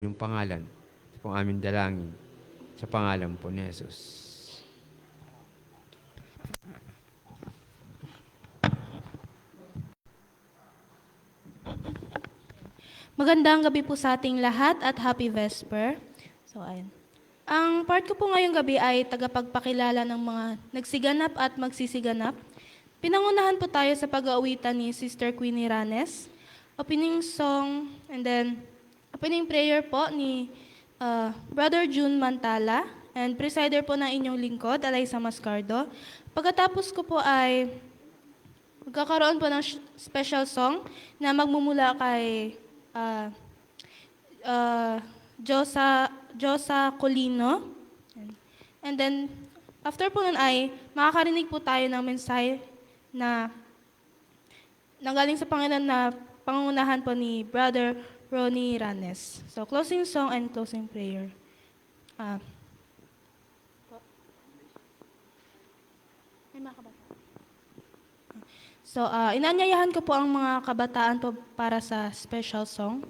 yung pangalan. Ito pong aming dalangin sa pangalan po ni Jesus. Magandang gabi po sa ating lahat at happy Vesper. So, ayun. Ang part ko po ngayong gabi ay tagapagpakilala ng mga nagsiganap at magsisiganap. Pinangunahan po tayo sa pag-aawitan ni Sister Queenie Ranes, opening song, and then opening prayer po ni Brother June Mantala, and presider po ng inyong lingkod, Alaysa Mascardo. Pagkatapos ko po ay magkakaroon po ng special song na magmumula kay uh, Josa Colino. And then, after po nun ay makakarinig po tayo ng mensahe na nanggaling sa Panginoon na pangungunahan po ni Brother Ronnie Ranes. So, closing song and closing prayer. May mga kabataan. So, inanyayahan ko po ang mga kabataan po para sa special song.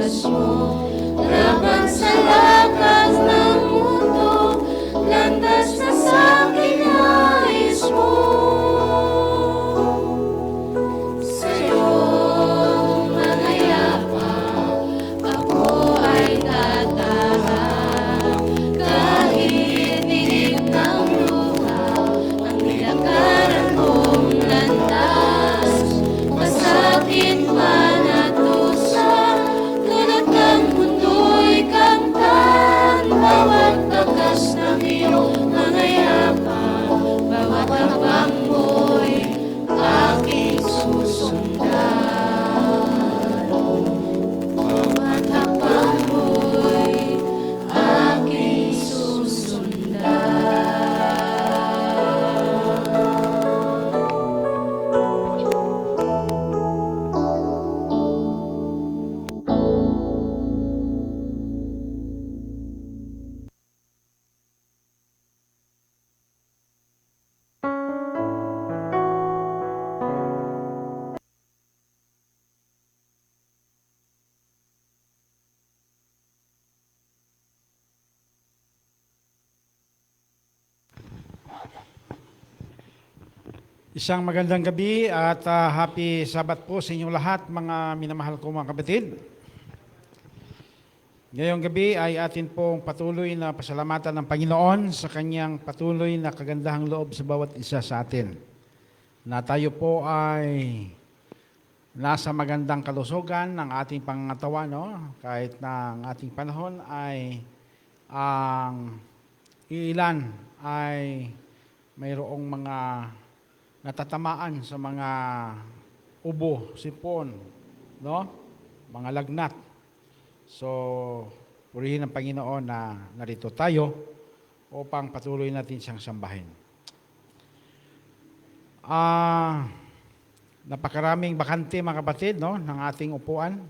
landas mo, laban sa lakas ng mundo, landas na sa kinais mo. Sa'yo, mga yapa, ako ay tatahan. Kahit dilim ng luha, ang nilakaran mong landas, masakit man at dusa, dulot ng mundo'y kamtan. Bawat bakas ng iyong mga yapa, bawat habang mo'y aking susundan. Bawat habang mo'y aking susundan. Isang magandang gabi at happy Sabat po sa inyong lahat, mga minamahal ko mga kapatid. Ngayong gabi ay atin pong patuloy na pasalamatan ng Panginoon sa kanyang patuloy na kagandahang loob sa bawat isa sa atin. Na tayo po ay nasa magandang kalusugan ng ating pangangatawan, no? Kahit na ang ating panahon ay ang ilan ay mayroong mga natatamaan sa mga ubo, sipon, no? Mga lagnat. So, purihin ang Panginoon na narito tayo upang patuloy natin siyang sambahin. Napakaraming bakante mga kapatid, no, ng ating upuan.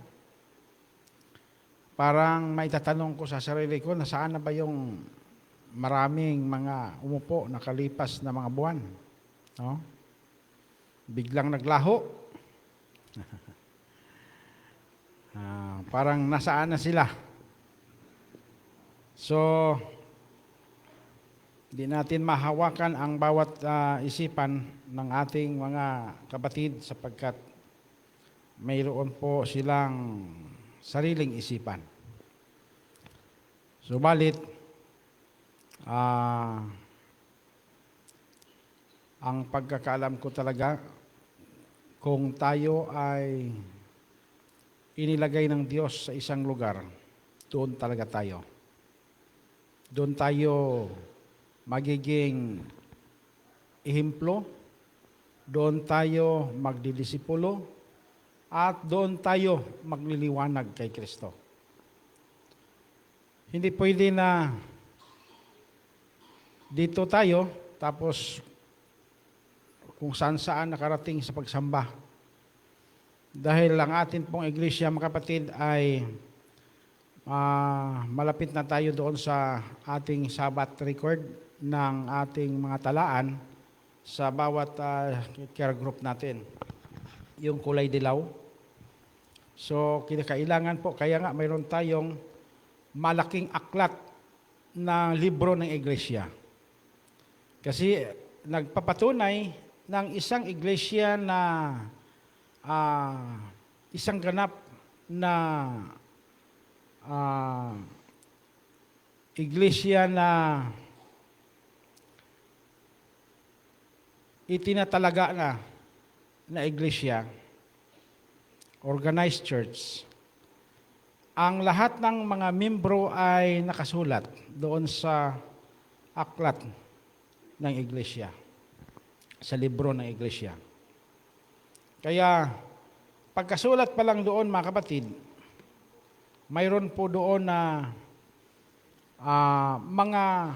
Parang maitatanong ko sa sarili ko, nasaan na ba yung maraming mga umupo nakalipas na mga buwan, no? Biglang naglaho. Parang nasaan na sila. So, di natin mahawakan ang bawat isipan ng ating mga kapatid sapagkat mayroon po silang sariling isipan. Subalit, ang pagkakaalam ko talaga, kung tayo ay inilagay ng Diyos sa isang lugar, doon talaga tayo. Doon tayo magiging ehemplo, doon tayo magdidisipulo, at doon tayo magliliwanag kay Kristo. Hindi pwede na dito tayo, tapos kung saan-saan nakarating sa pagsamba. Dahil ang atin pong iglesia, mga kapatid, ay malapit na tayo doon sa ating Sabbath record ng ating mga talaan sa bawat care group natin. Yung kulay dilaw. So, kinakailangan po, kaya nga mayroon tayong malaking aklat na libro ng iglesia. Kasi nagpapatunay ng isang iglesia na isang ganap na iglesia na itinatalaga na iglesia, organized church. Ang lahat ng mga membro ay nakasulat doon sa aklat ng iglesia, sa libro ng iglesia. Kaya, pagkasulat pa lang doon, mga kapatid, mayroon po doon na mga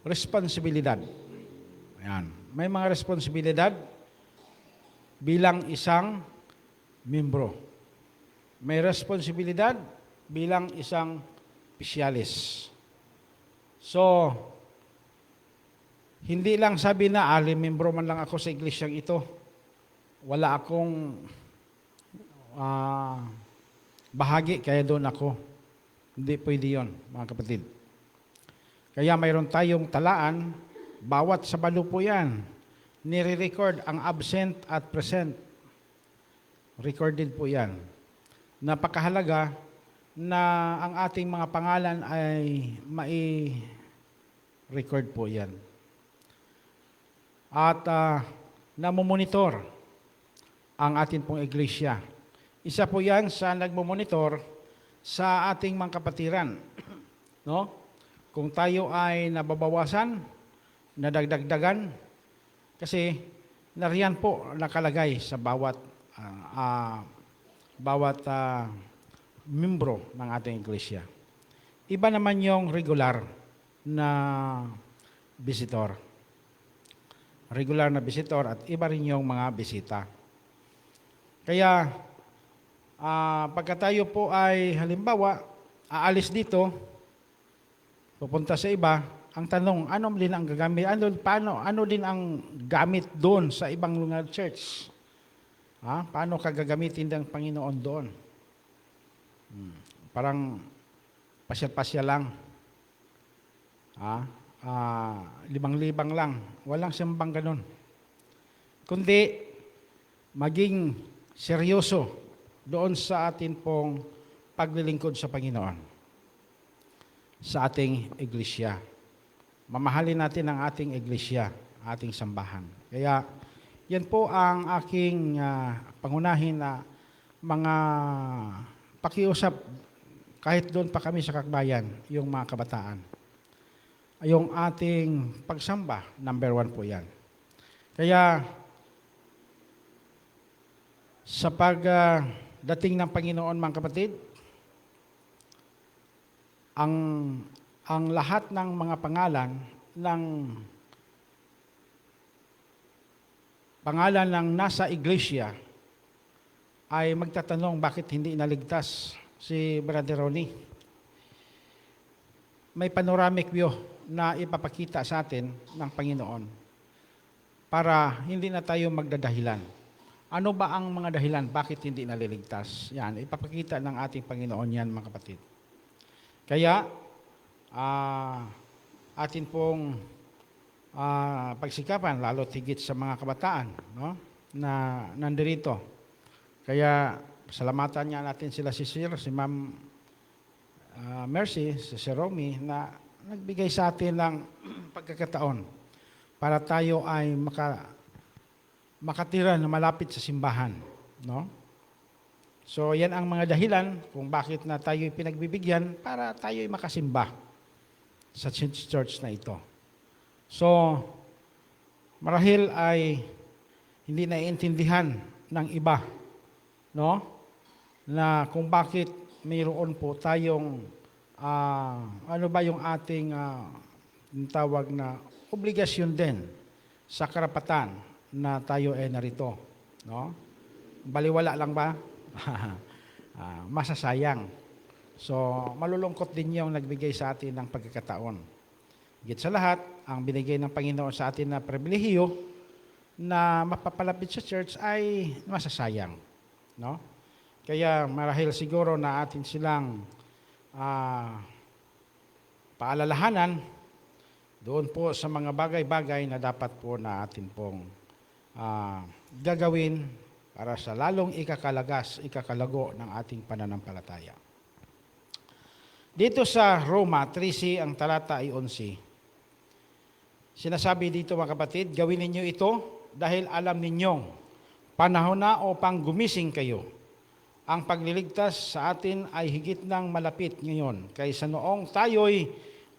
responsibilidad. Ayan. May mga responsibilidad bilang isang membro. May responsibilidad bilang isang pisyalis. So, hindi lang sabi na, membro man lang ako sa iglesyang ito. Wala akong bahagi, kaya doon ako. Hindi pwede yun, mga kapatid. Kaya mayroon tayong talaan, bawat sabado po yan, nire-record ang absent at present. Recorded po yan. Napakahalaga na ang ating mga pangalan ay mai-record po yan. At namomonitor ang ating pong iglesia. Isa po yan sa nagmomonitor sa ating mga kapatiran. No? Kung tayo ay nababawasan, nadagdagdagan, kasi nariyan po nakalagay sa bawat membro ng ating iglesia. Iba naman yung regular na visitor. Regular na visitor at iba rin yung mga bisita. Kaya, pagka tayo po ay halimbawa, aalis dito, pupunta sa iba, ang tanong, ano din ang gagamit? Ano din ang gamit doon sa ibang lugar church? Paano ka gagamitin ng Panginoon doon? Parang pasyal-pasyal lang. Libang-libang lang. Walang simbang ganun. Kundi, maging seryoso doon sa atin pong paglilingkod sa Panginoon. Sa ating iglesia. Mamahalin natin ang ating iglesia, ating sambahan. Kaya, yan po ang aking pangunahin na mga pakiusap kahit doon pa kami sa Kakbayan, yung mga kabataan. Yung ating pagsamba, number 1 po yan. Kaya, sa pagdating ng Panginoon, mga kapatid, ang lahat ng mga pangalan ng nasa iglesia ay magtatanong bakit hindi naligtas si Brother Ronnie. May panoramic view na ipapakita sa atin ng Panginoon para hindi na tayo magdadahilan. Ano ba ang mga dahilan bakit hindi naliligtas? Yan, ipapakita ng ating Panginoon yan, mga kapatid. Kaya, atin pong pagsikapan, lalo tigit sa mga kabataan, no? Na nandirito. Kaya, salamatan niya natin sila si Sir, si Ma'am Mercy, si Sir Romy, na nagbigay sa atin ng pagkakataon para tayo ay makatira na malapit sa simbahan. No? So, yan ang mga dahilan kung bakit na tayo pinagbibigyan para tayo ay makasimba sa church na ito. So, marahil ay hindi naiintindihan ng iba, no? Na kung bakit mayroon po tayong ano ba yung ating tawag na obligasyon din sa karapatan na tayo ay narito, no? Baliwala lang ba? Masasayang. So, malulungkot din yung nagbigay sa atin ng pagkakataon. Higit sa lahat, ang binigay ng Panginoon sa atin na pribilehiyo na mapapalapit sa church ay masasayang. No? Kaya marahil siguro na atin silang paalalahanan doon po sa mga bagay-bagay na dapat po na atin pong gagawin para sa lalong ikakalago ng ating pananampalataya. Dito sa Roma 3:11 ang talata ay 11. Sinasabi dito, mga kapatid, gawin ninyo ito dahil alam ninyong panahon na upang gumising kayo. Ang pagliligtas sa atin ay higit nang malapit ngayon kaysa noong tayo'y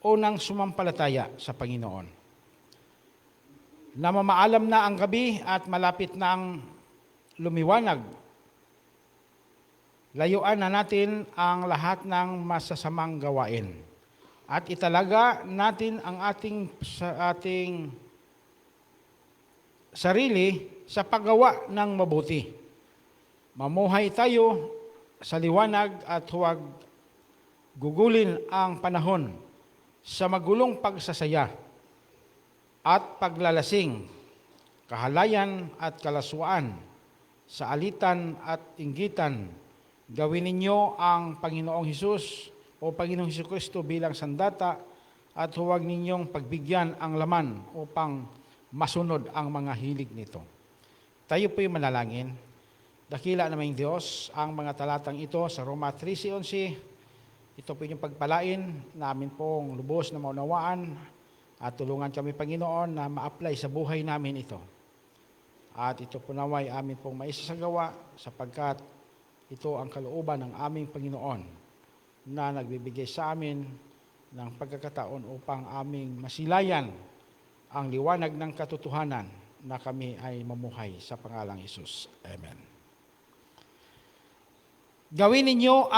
unang sumampalataya sa Panginoon. Namamaalam na ang gabi at malapit na ang lumiwanag. Layuan na natin ang lahat ng masasamang gawain at italaga natin ang ating sarili sa paggawa ng mabuti. Mamuhay tayo sa liwanag at huwag gugulin ang panahon sa magulong pagsasaya at paglalasing, kahalayan at kalaswaan, sa alitan at inggitan, Gawin ninyo ang Panginoong Hesus o Panginoong Hesukristo bilang sandata at huwag ninyong pagbigyan ang laman upang masunod ang mga hilig nito. Tayo po'y manalangin. Dakila namang Diyos, ang mga talatang ito sa Roma 3:11, ito po yung pagpalain namin pong lubos na maunawaan at tulungan kami, Panginoon, na ma-apply sa buhay namin ito. At ito po naway amin pong maisasagawa sapagkat ito ang kalooban ng aming Panginoon na nagbibigay sa amin ng pagkakataon upang aming masilayan ang liwanag ng katotohanan na kami ay mamuhay sa pangalang Hesus. Amen. Gawin ninyo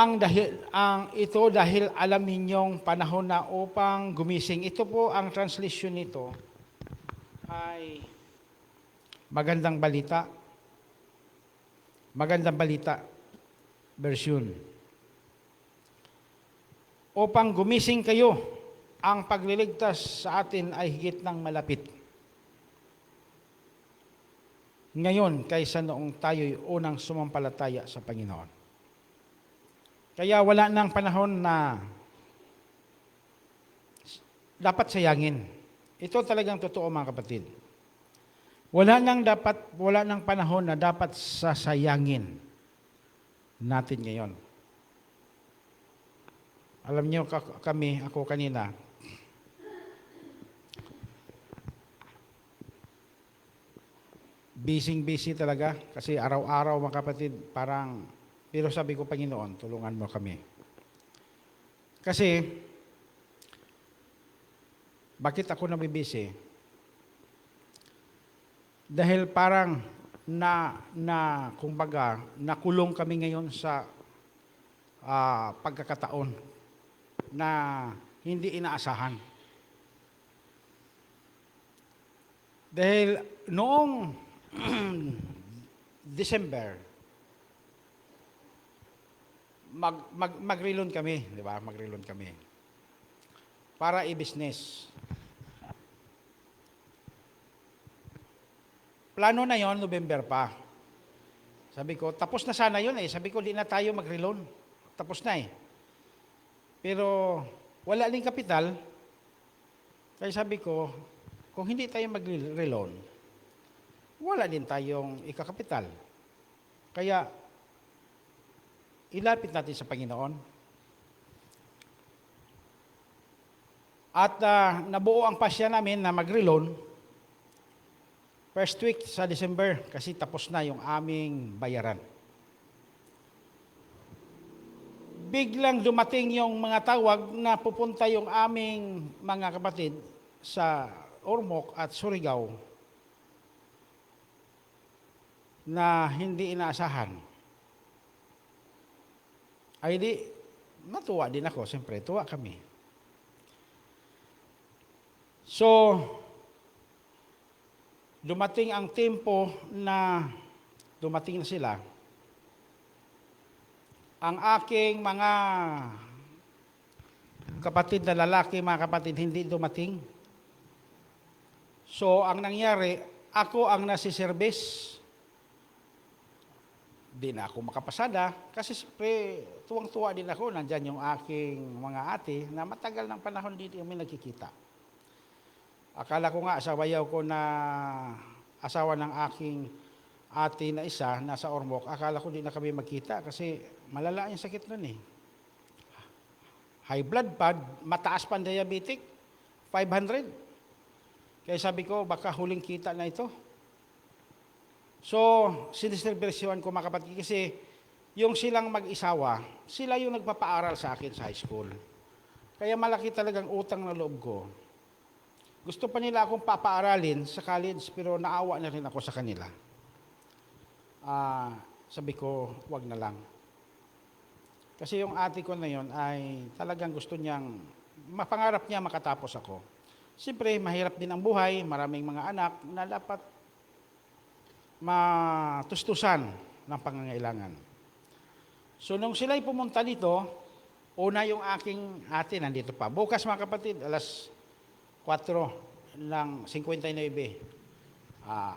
ang ito dahil alam ninyong panahon na upang gumising. Ito po ang translation nito ay magandang balita. Magandang balita version. Upang gumising kayo, ang pagliligtas sa atin ay higit ng malapit. Ngayon, kaysa noong tayo'y unang sumampalataya sa Panginoon. Kaya wala nang panahon na dapat sayangin. Ito talagang totoo, mga kapatid. Wala nang panahon na dapat sasayangin natin ngayon. Alam niyo, ako kanina, busy talaga kasi araw-araw, mga kapatid, pero sabi ko, Panginoon, tulungan mo kami. Kasi, bakit ako nabibisi? Dahil parang kumbaga, nakulong kami ngayon sa pagkakataon na hindi inaasahan. Dahil noong December, mag-relon kami, di ba? Mag-relon kami. Para i-business. Plano na yon November pa. Sabi ko, tapos na sana yun eh. Sabi ko, di na tayo mag-relon. Tapos na eh. Pero wala din kapital. Kaya sabi ko, kung hindi tayo mag-relon, wala din tayong ikakapital. Kaya, ilapit natin sa Panginoon. At nabuo ang pasya namin na mag-relon first week sa December kasi tapos na yung aming bayaran. Biglang dumating yung mga tawag na pupunta yung aming mga kapatid sa Ormoc at Surigao na hindi inaasahan. Ay di, natuwa din ako. Siyempre, tuwa kami. So, dumating ang tempo na dumating na sila. Ang aking mga kapatid na lalaki, mga kapatid, hindi dumating. So, ang nangyari, ako ang nasiservice. Di na ako makapasada kasi siyempre tuwang-tuwa din ako. Nandyan yung aking mga ate na matagal ng panahon dito kami nagkikita. Akala ko nga asawayaw ko na asawa ng aking ate na isa nasa Ormoc. Akala ko di na kami magkita kasi malala yung sakit nun eh. High blood pad, mataas pa diabetic, 500. Kaya sabi ko baka huling kita na ito. So, siniservisyohan ko, mga kapatid, kasi yung silang mag-isawa, sila yung nagpapaaral sa akin sa high school. Kaya malaki talagang utang na loob ko. Gusto pa nila akong papaaralin sa college, pero naawa na rin ako sa kanila. Sabi ko, wag na lang. Kasi yung ate ko na yon ay talagang gusto niyang, mapangarap niya makatapos ako. Siyempre, mahirap din ang buhay, maraming mga anak na dapat matustusan ng pangangailangan. So, nung sila'y pumunta dito, una yung aking ate, nandito pa. Bukas, mga kapatid, alas 4 ng 59.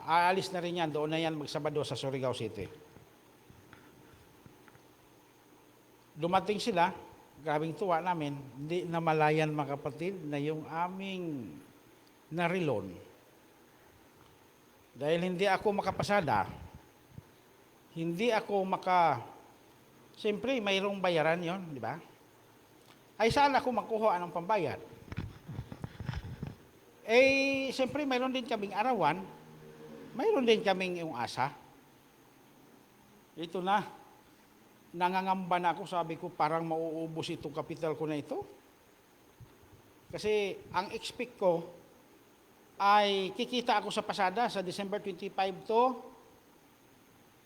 Aalis na rin yan, doon na yan magsabado sa Surigao City. dumating sila, grabing tuwa namin, hindi na malayan mga kapatid na yung aming narilon. Dahil hindi ako makapasada, hindi ako siyempre mayroong bayaran yon, di ba? Ay saan ako makuha ng pambayad? Siyempre mayroon din kaming arawan, mayroon din kaming yung asa. Ito na, nangangamba na ako, sabi ko parang mauubos itong kapital ko na ito. Kasi ang expect ko ay kikita ako sa pasada sa December 25 to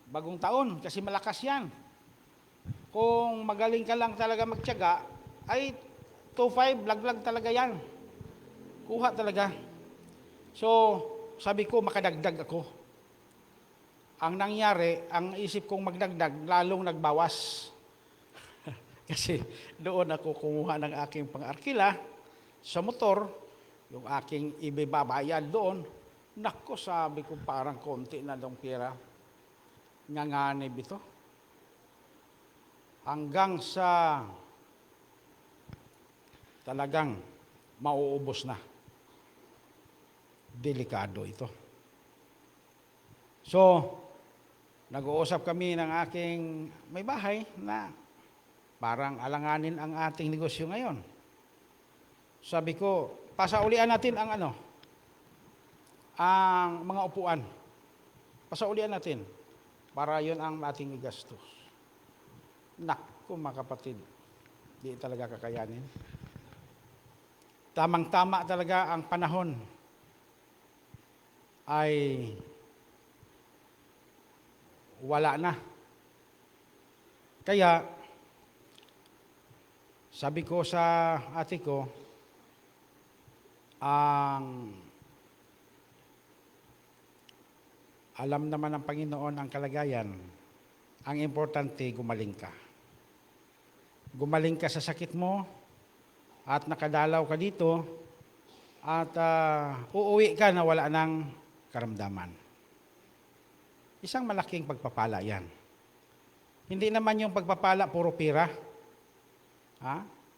bagong taon kasi malakas yan. Kung magaling ka lang talaga magtiyaga, ay 2.5, laglag talaga yan. Kuha talaga. So, sabi ko, makadagdag ako. Ang nangyari, ang isip kong magdagdag, lalong nagbawas. Kasi doon ako kumuha ng aking pang-arkila sa motor, yung aking ibibabayad doon. Nako, sabi ko, parang konti na dong pera. Nganganib ito. Hanggang sa talagang mauubos na. Delikado ito. So, nag-uusap kami ng aking may bahay na parang alanganin ang ating negosyo ngayon. Sabi ko, pasaulian natin ang mga upuan. Pasaulian natin para yun ang ating igastos. Naku, mga kapatid, di talaga kakayanin. Tamang-tama talaga ang panahon ay wala na. Kaya, sabi ko sa ate ko, alam naman ng Panginoon ang kalagayan, ang importante, gumaling ka. Gumaling ka sa sakit mo, at nakadalaw ka dito, at uuwi ka na wala ng karamdaman. Isang malaking pagpapala yan. Hindi naman yung pagpapala puro pira.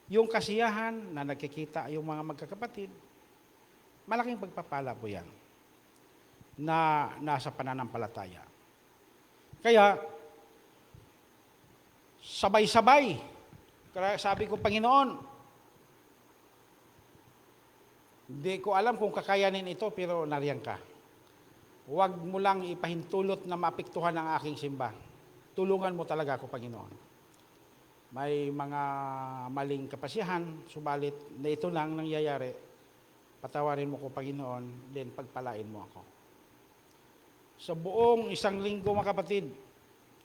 Yung kasiyahan na nagkikita yung mga magkakapatid, malaking pagpapala po yan na nasa pananampalataya. Kaya, sabay-sabay. Kaya sabi ko, Panginoon, hindi ko alam kung kakayanin ito, pero nariyan ka. Huwag mo lang ipahintulot na maapektuhan ang aking simba. Tulungan mo talaga ako, Panginoon. May mga maling kapasyahan, subalit na ito lang nangyayari. Patawarin mo ko, Panginoon, then pagpalain mo ako. Sa buong isang linggo, mga kapatid,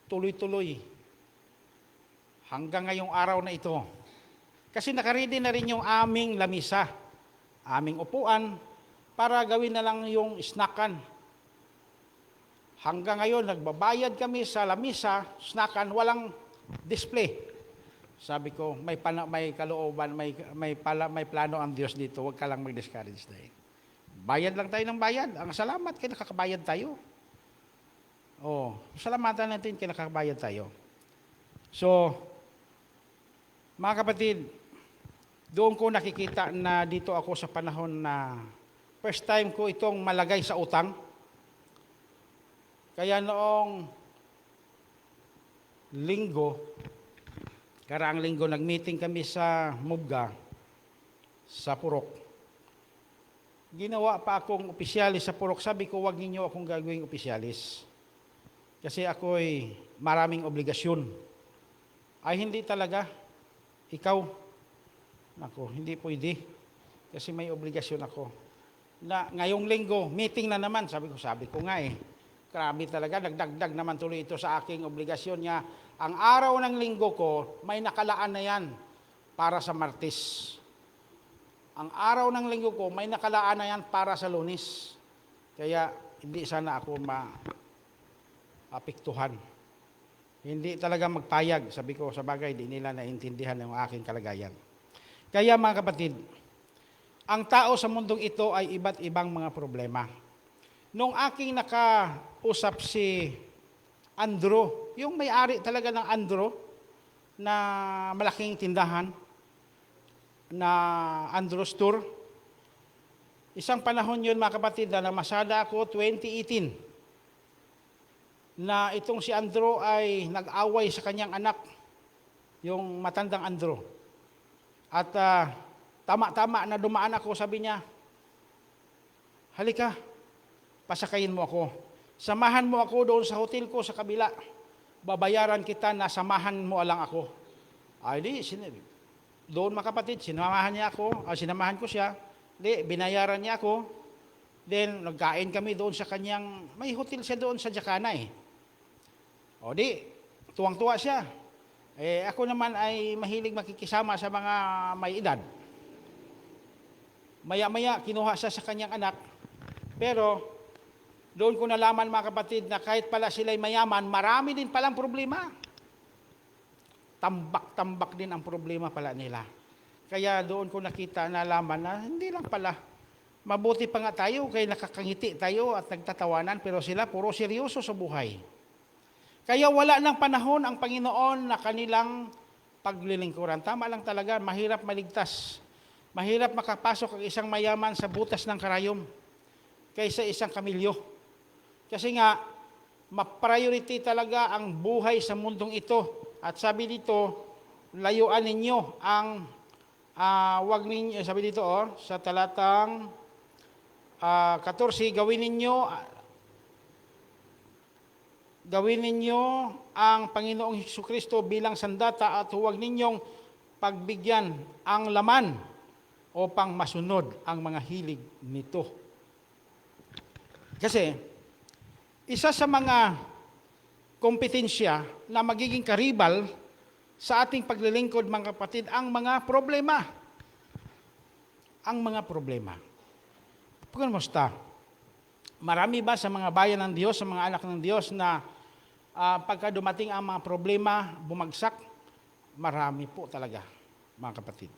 tuloy-tuloy, hanggang ngayong araw na ito. Kasi nakaredy na rin yung aming lamisa, aming upuan, para gawin na lang yung snackan. Hanggang ngayon, nagbabayad kami sa lamisa, snackan, walang display. Sabi ko, may kalooban, may plano ang Diyos dito, huwag ka lang mag-discourage tayo. Bayad lang tayo ng bayad. Ang salamat kay nakakabayad tayo. Salamatan natin kay nakakabayad tayo. So, mga kapatid, doon ko nakikita na dito ako sa panahon na first time ko itong malagay sa utang. Kaya noong karaang linggo, nag-meeting kami sa Mubga, sa Purok. Ginawa pa akong opisyalis sa Purok. Sabi ko, huwag ninyo akong gagawing opisyalis. Kasi ako'y maraming obligasyon. Ay, hindi talaga. Ikaw, hindi pwede. Kasi may obligasyon ako. Ngayong linggo, meeting na naman. Sabi ko nga grabe talaga, nagdagdag naman tuloy ito sa aking obligasyon niya. Ang araw ng linggo ko, may nakalaan na yan para sa Martes. Ang araw ng linggo ko, may nakalaan na yan para sa Lunes. Kaya, hindi sana ako maapektuhan. Hindi talaga magpayag. Sabi ko, sa bagay, di nila naintindihan ang aking kalagayan. Kaya mga kapatid, ang tao sa mundong ito ay iba't ibang mga problema. Nung aking nakausap si Andrew, yung may-ari talaga ng Andrew, na malaking tindahan na Andrew Store. Isang panahon yun, mga kapatid, na namasada ako 2018 na itong si Andrew ay nag-away sa kanyang anak, yung matandang Andrew. At tama-tama na dumaan ako, sabi niya, halika, pasakayin mo ako. Samahan mo ako doon sa hotel ko sa kabila. Babayaran kita na samahan mo lang ako. Ay di, doon mga kapatid, sinamahan ko siya. Di, binayaran niya ako. Then, nagkain kami doon sa kanyang, may hotel siya doon sa Jacana eh. O di, tuwang-tuwa siya. Ako naman ay mahilig makikisama sa mga may edad. Maya-maya, kinuha siya sa kanyang anak. Pero, doon ko nalaman mga kapatid na kahit pala sila'y mayaman, marami din palang problema. Tambak-tambak din ang problema pala nila. Kaya doon ko nakita, nalaman na hindi lang pala. Mabuti pa nga tayo, kaya nakakangiti tayo at nagtatawanan, pero sila puro seryoso sa buhay. Kaya wala ng panahon ang Panginoon na kanilang paglilingkuran. Tama lang talaga, mahirap maligtas. Mahirap makapasok ang isang mayaman sa butas ng karayom kaysa isang kamilyo. Kasi nga, ma-priority talaga ang buhay sa mundong ito. At sabi dito, layuan ninyo ang, sabi dito sa talatang 14, gawin ninyo ang Panginoong Hesukristo bilang sandata at huwag ninyong pagbigyan ang laman upang masunod ang mga hilig nito. Kasi, isa sa mga kompetensya na magiging karibal sa ating paglilingkod, mga kapatid, ang mga problema. Ang mga problema. Kumusta? Marami ba sa mga bayan ng Diyos, sa mga anak ng Diyos na pagka dumating ang mga problema, bumagsak? Marami po talaga, mga kapatid.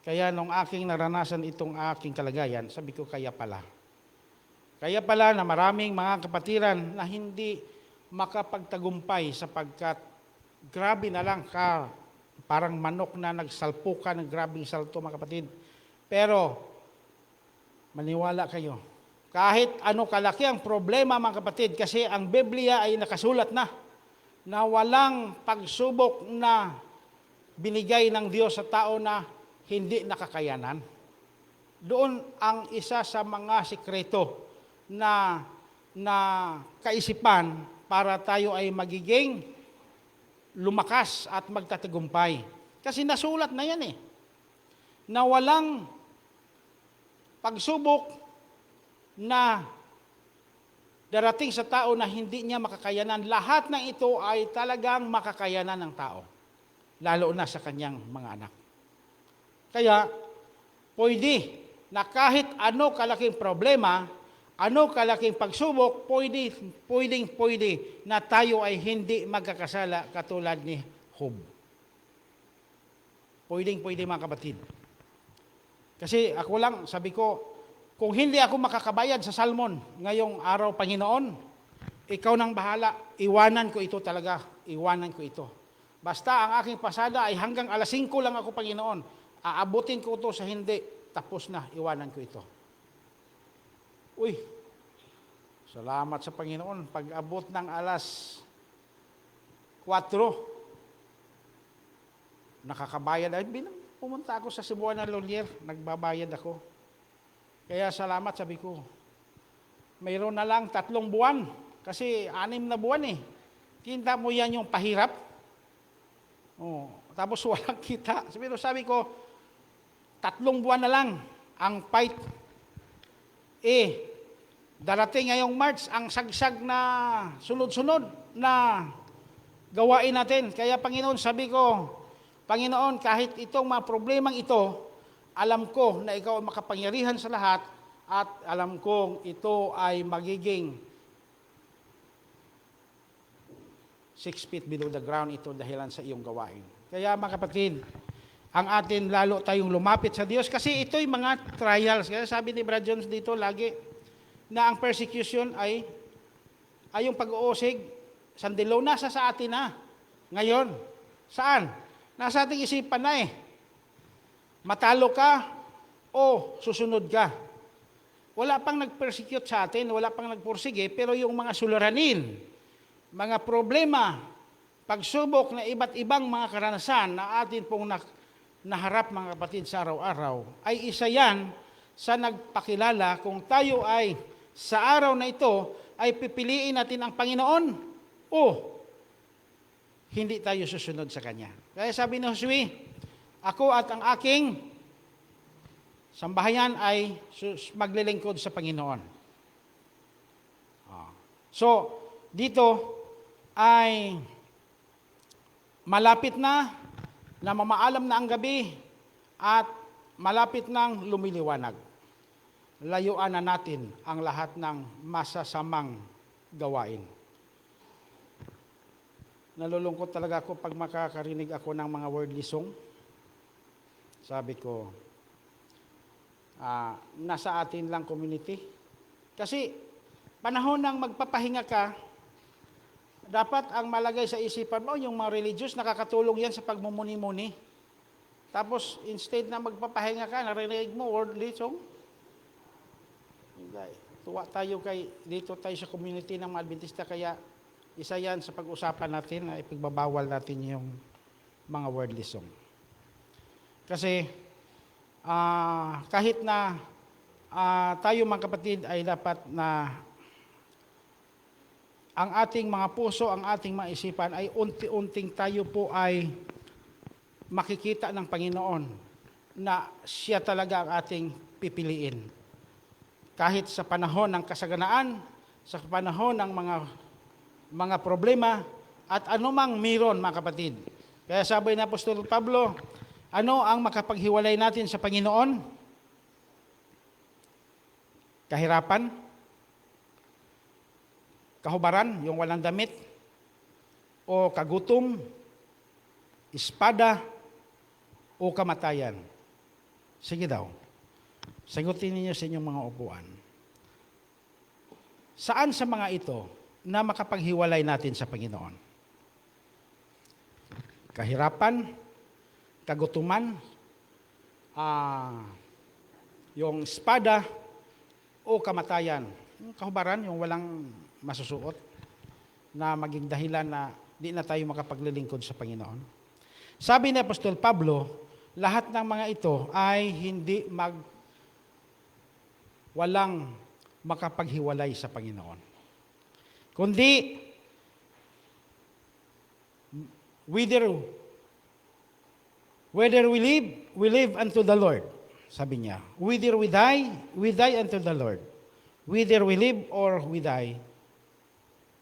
Kaya nung aking naranasan itong aking kalagayan, sabi ko, kaya pala na maraming mga kapatiran na hindi makapagtagumpay sapagkat grabe na lang parang manok na nagsalpukan ng grabing salto, mga kapatid. Pero, maniwala kayo, kahit ano kalaki ang problema, mga kapatid, kasi ang Biblia ay nakasulat na walang pagsubok na binigay ng Diyos sa tao na hindi nakakayanan. Doon ang isa sa mga sikreto na kaisipan para tayo ay magiging lumakas at magtatagumpay. Kasi nasulat na yan na walang pagsubok na darating sa tao na hindi niya makakayanan. Lahat ng ito ay talagang makakayanan ng tao, lalo na sa kanyang mga anak. Kaya, pwede na kahit ano kalaking problema, ano kalaking pagsubok, pwede na tayo ay hindi magkakasala katulad ni Job. Pwede mga kapatid. Kasi ako lang, sabi ko, kung hindi ako makakabayad sa salmon ngayong araw, Panginoon, ikaw nang bahala, iwanan ko ito talaga, iwanan ko ito. Basta ang aking pasada ay hanggang 5:00 lang ako, Panginoon. Aabutin ko ito sa hindi, tapos na, iwanan ko ito. Uy, salamat sa Panginoon. Pag abot ng 4:00, nakakabayad. Ay, pumunta ako sa Cebuana Lawyer, nagbabayad ako. Kaya salamat, sabi ko. Mayroon na lang 3 buwan, kasi 6 na buwan Kita mo yan yung pahirap. Tapos walang kita. Sabi ko, 3 buwan na lang ang fight. Darating ngayong March, ang sagsag na sunod-sunod na gawain natin. Kaya Panginoon, sabi ko, Panginoon, kahit itong mga problemang ito, alam ko na ikaw ay makapangyarihan sa lahat at alam kong ito ay magiging 6 feet below the ground ito dahilan sa iyong gawain. Kaya mga kapatid, ang atin lalo tayong lumapit sa Diyos kasi ito'y mga trials. Kaya sabi ni Brad Jones dito lagi na ang persecution ay yung pag-uusig, sandilo nasa sa atin na ngayon. Saan? Nasa ating isipan na eh. Matalo ka o susunod ka. Wala pang nag-persecute sa atin, wala pang nagpursige, pero yung mga suliranin, mga problema, pagsubok na iba't ibang mga karanasan na atin pong naharap mga kapatid sa araw-araw, ay isa yan sa nagpakilala kung tayo ay sa araw na ito ay pipiliin natin ang Panginoon o hindi tayo susunod sa Kanya. Kaya sabi ni Josue, ako at ang aking sambahayan ay maglilingkod sa Panginoon. So, dito ay malapit na mamaalam na ang gabi at malapit nang lumiliwanag. Layuan na natin ang lahat ng masasamang gawain. Nalulungkot talaga ako pag makakarinig ako ng mga worldly song. Sabi ko, nasa atin lang community. Kasi panahon ng magpapahinga ka, dapat ang malagay sa isipan mo, yung mga religious, nakakatulong yan sa pagmumuni-muni. Tapos, instead na magpapahinga ka, narinig mo worldly song. Tuwa tayo dito tayo sa community ng mga Adventista, kaya isa yan sa pag-usapan natin na ipagbabawal natin yung mga worldly song. Kasi kahit na tayo mga kapatid ay dapat na ang ating mga puso, ang ating mga isipan ay unti-unting tayo po ay makikita ng Panginoon na siya talaga ang ating pipiliin. Kahit sa panahon ng kasaganaan, sa panahon ng mga problema, at anumang meron, mga kapatid. Kaya sabi ni Apostol Pablo, ano ang makapaghiwalay natin sa Panginoon? Kahirapan? Kahubaran, yung walang damit? O kagutom? Espada? O kamatayan? Sige daw. Sagutin ninyo sa inyong mga upuan. Saan sa mga ito na makapaghiwalay natin sa Panginoon? Kahirapan, kagutuman, yung espada, o kamatayan. Yung kahubaran, yung walang masusuot, na maging dahilan na di na tayo makapaglilingkod sa Panginoon. Sabi ni Apostol Pablo, lahat ng mga ito ay walang makapaghiwalay sa Panginoon. Kundi, whether we live unto the Lord, sabi niya. Whether we die unto the Lord. Whether we live or we die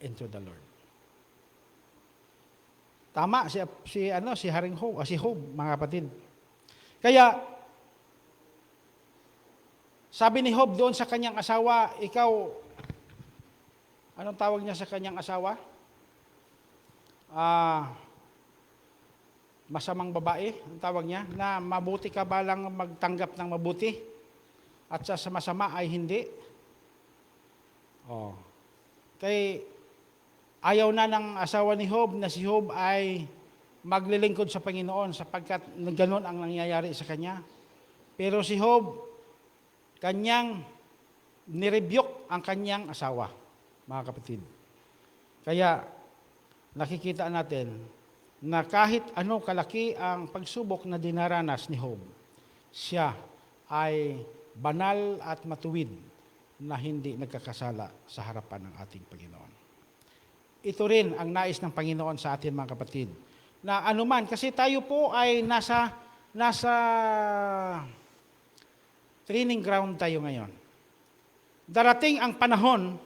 unto the Lord. Tama si Haring Job, si Job, mga kapatid. Kaya sabi ni Job doon sa kanyang asawa, ikaw, anong tawag niya sa kanyang asawa? Masamang babae, ang tawag niya, na mabuti ka ba lang magtanggap ng mabuti at sa masama ay hindi? Kay ayaw na ng asawa ni Job na si Job ay maglilingkod sa Panginoon sapagkat ganoon ang nangyayari sa kanya. Pero si Job, kanyang nirebuke ang kanyang asawa, mga kapatid. Kaya nakikita natin na kahit ano kalaki ang pagsubok na dinaranas ni Job, siya ay banal at matuwid na hindi nagkakasala sa harapan ng ating Panginoon. Ito rin ang nais ng Panginoon sa atin, mga kapatid, na anuman, kasi tayo po ay nasa training ground tayo ngayon. Darating ang panahon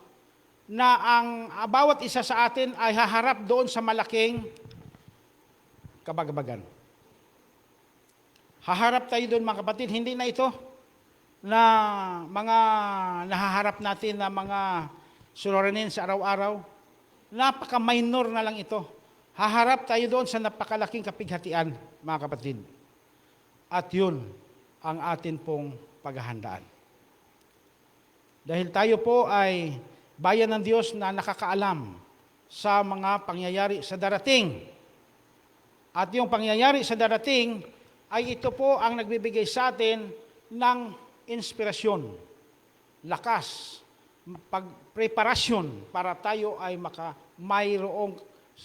na ang bawat isa sa atin ay haharap doon sa malaking kabagabagan. Haharap tayo doon, mga kapatid, hindi na ito na mga nahaharap natin na mga suliranin sa araw-araw. Napaka-minor na lang ito. Haharap tayo doon sa napakalaking kapighatian, mga kapatid. At yun ang atin pong paghahandaan. Dahil tayo po ay bayan ng Diyos na nakakaalam sa mga pangyayari sa darating. At yung pangyayari sa darating ay ito po ang nagbibigay sa atin ng inspirasyon, lakas, pagpreparasyon para tayo ay mayroong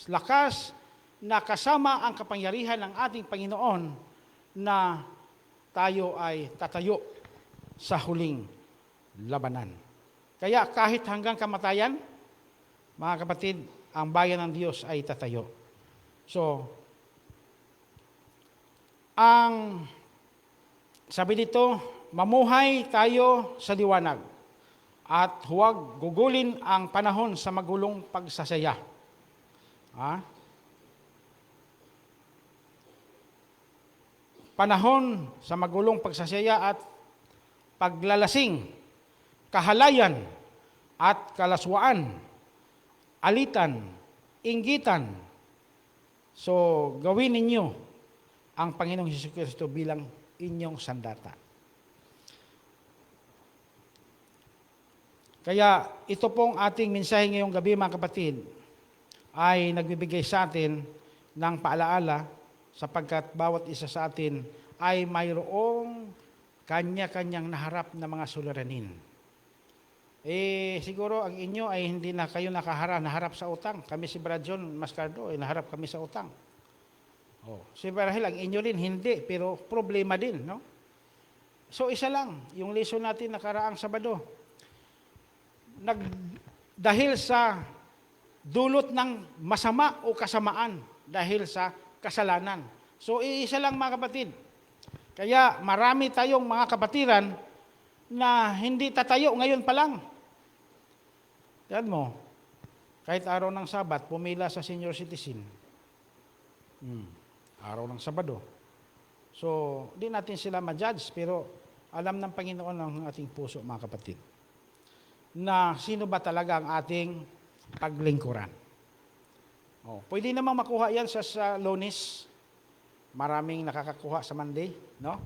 lakas na kasama ang kapangyarihan ng ating Panginoon na tayo ay tatayo sa huling labanan. Kaya kahit hanggang kamatayan, mga kapatid, ang bayan ng Diyos ay tatayo. So, ang sabi dito, mamuhay tayo sa liwanag at huwag gugulin ang panahon sa magulong pagsasaya. Panahon sa magulong pagsasaya at paglalasing, kahalayan at kalaswaan, alitan, inggitan. So, gawin ninyo ang Panginoong Jesucristo bilang inyong sandata. Kaya ito pong ating mensahe ngayong gabi, mga kapatid, ay nagbibigay sa atin ng paalaala sapagkat bawat isa sa atin ay mayroong kanya-kanyang naharap na mga suliranin. Siguro ang inyo ay hindi na kayo naharap sa utang. Kami si Brad John Mascardo ay naharap kami sa utang. Si Barahil, ang inyo rin hindi, pero problema din, no? So isa lang, yung lesson natin nakaraang Sabado. Dahil sa dulot ng masama o kasamaan, dahil sa kasalanan. So isa lang, mga kapatid. Kaya marami tayong mga kapatiran na hindi tatayo ngayon pa lang. Yan mo, kahit araw ng Sabat, pumila sa senior citizen. Araw ng Sabado. So, di natin sila ma-judge, pero alam ng Panginoon ang ating puso, mga kapatid, na sino ba talaga ang ating paglingkuran. Pwede namang makuha yan sa Lunes. Maraming nakakakuha sa Monday, no?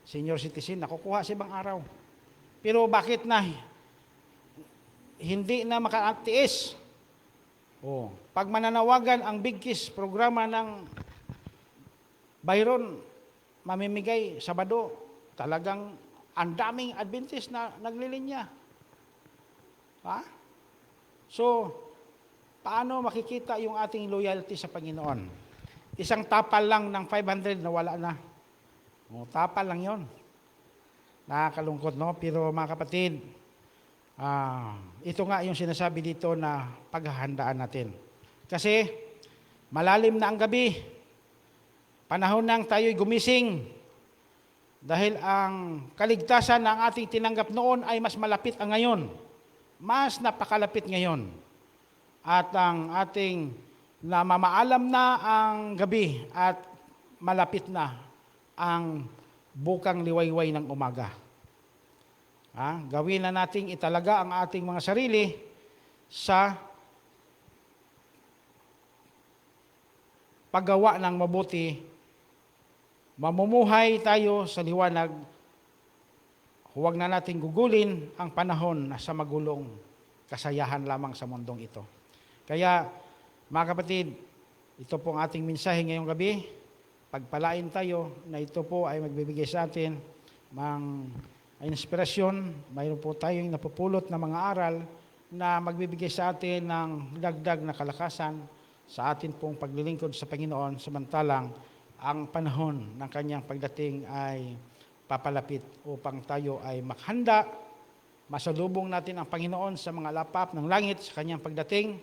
Senior citizen, nakukuha sa ibang araw. Pero bakit na hindi na makaatiis? Pag mananawagan ang Big Kiss programa ng Byron, mamimigay Sabado, talagang ang daming Adventist na naglilinya. So, paano makikita yung ating loyalty sa Panginoon? Isang tapal lang ng 500 na wala na. Tapal lang yon. Nakakalungkot, no? Pero mga kapatid, ito nga yung sinasabi dito na paghahandaan natin. Kasi malalim na ang gabi. Panahon nang tayo'y gumising. Dahil ang kaligtasan na ang ating tinanggap noon ay mas malapit ang ngayon. Mas napakalapit ngayon. At ang ating na mamaalam na ang gabi at malapit na ang bukang liwayway ng umaga. Gawin na nating italaga ang ating mga sarili sa paggawa ng mabuti. Mamumuhay tayo sa liwanag. Huwag na nating gugulin ang panahon na sa magulong kasayahan lamang sa mundong ito. Kaya, mga kapatid, ito po ang ating mensahe ngayong gabi. Pagpalain tayo na ito po ay magbibigay sa atin ng inspirasyon. Mayroon po tayong napupulot na mga aral na magbibigay sa atin ng dagdag na kalakasan sa atin pong paglilingkod sa Panginoon, samantalang ang panahon ng kanyang pagdating ay papalapit upang tayo ay makhanda, masalubong natin ang Panginoon sa mga lapap ng langit sa kanyang pagdating.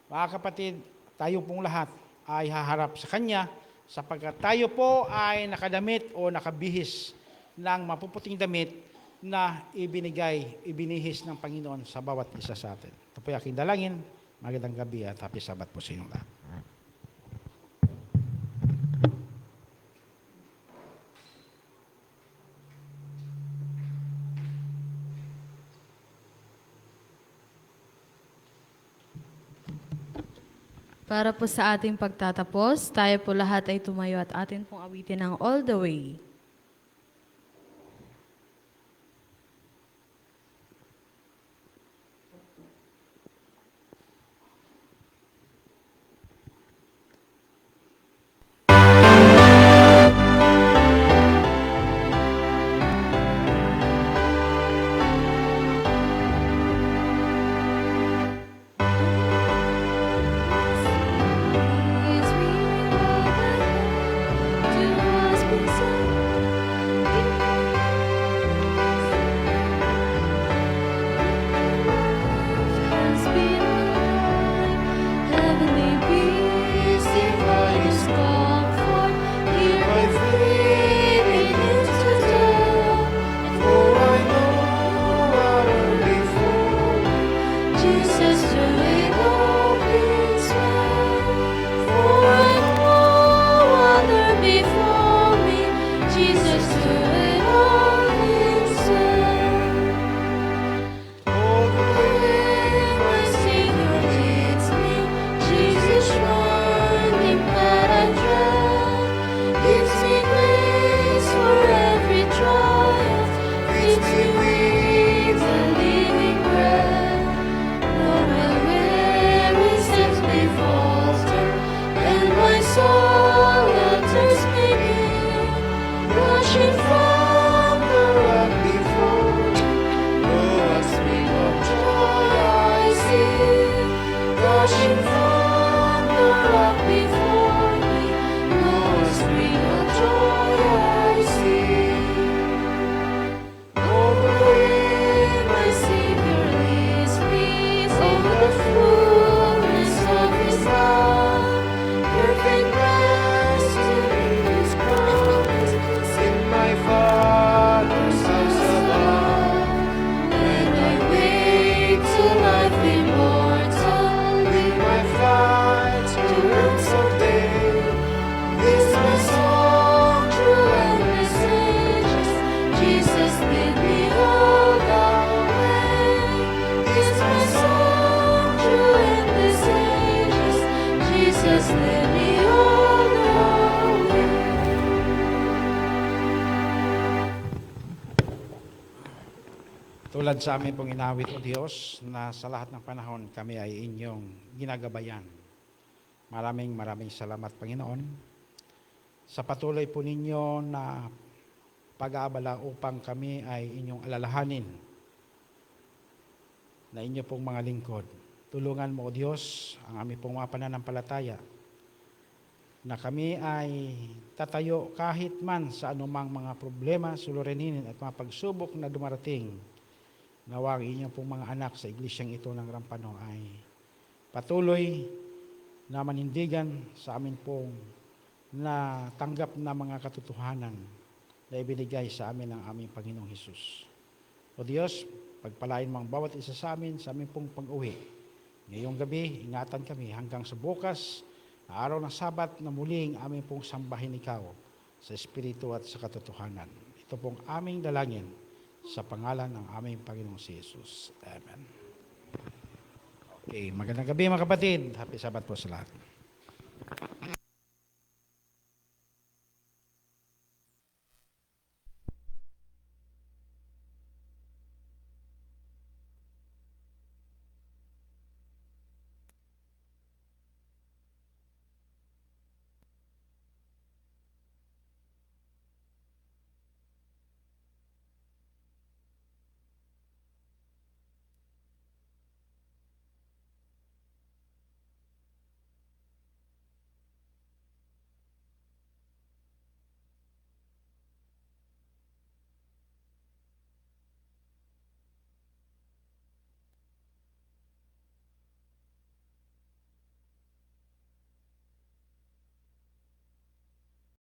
Mga kapatid, tayo pong lahat ay haharap sa Kanya sapagkat tayo po ay nakadamit o nakabihis ng mapuputing damit na ibinihis ng Panginoon sa bawat isa sa atin. Ito po yung aking dalangin. Magandang gabi at happy Sabat po sa inyong lahat. Para po sa ating pagtatapos, tayo po lahat ay tumayo at atin pong awitin ang All the Way. Tulad sa amin pong inawit, O Diyos, na sa lahat ng panahon kami ay inyong ginagabayan. Maraming salamat, Panginoon, sa patuloy po ninyo na pag-aabala upang kami ay inyong alalahanin na inyo pong mga lingkod. Tulungan mo, O Diyos, ang aming pong mga pananampalataya na kami ay tatayo kahit man sa anumang mga problema, suliranin at mga pagsubok na dumarating. Nawang inyong pong mga anak sa iglesyang ito ng Rampano ay patuloy na manindigan sa amin pong na tanggap na mga katotohanan na ibinigay sa amin ng aming Panginoong Hesus. O Diyos, pagpalain mo ang bawat isa sa amin pong pag-uwi. Ngayong gabi, ingatan kami hanggang sa bukas, na araw ng Sabat na muling aming pong sambahin ikaw sa Espiritu at sa katotohanan. Ito pong aming dalangin sa pangalan ng aming Panginoong si Jesus. Amen. Okay, magandang gabi mga kapatid. Happy Sabat po sa lahat.